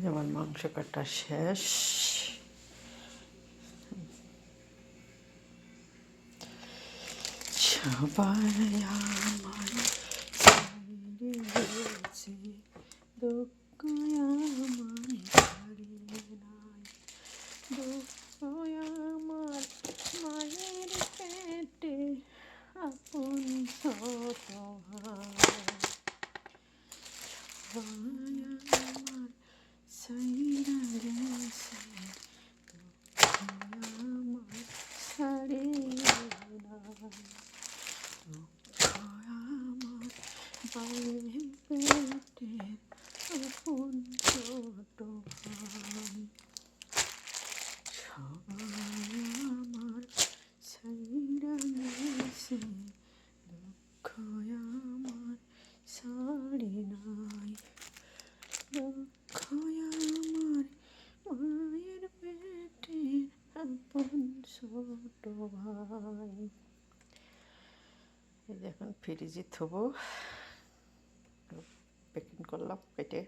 আমার মাংস কাটা শেষ। সবাই আমার ছেড়ে গেছে, দুঃখ আমায় ছাড়িয়ে নাই, দুঃখ আমার মায়ের পেটে আপন ছোট ভাই। সবাই আমার ছাইড়া গেছে, দুঃখ আমার ছাড়িয়ে নাই, দুঃখ আমার মায়ের পেটের আপন ছোট ভাই। সবাই আমার ছাইড়া গেছে, দুঃখ আমার ছাড়ি নাই, দুঃখ আমার মায়ের পেটের আপন ছোট ভাই। এই যে এখন ফ্রিজে থবো, প্যাকিং করলাম কেটে।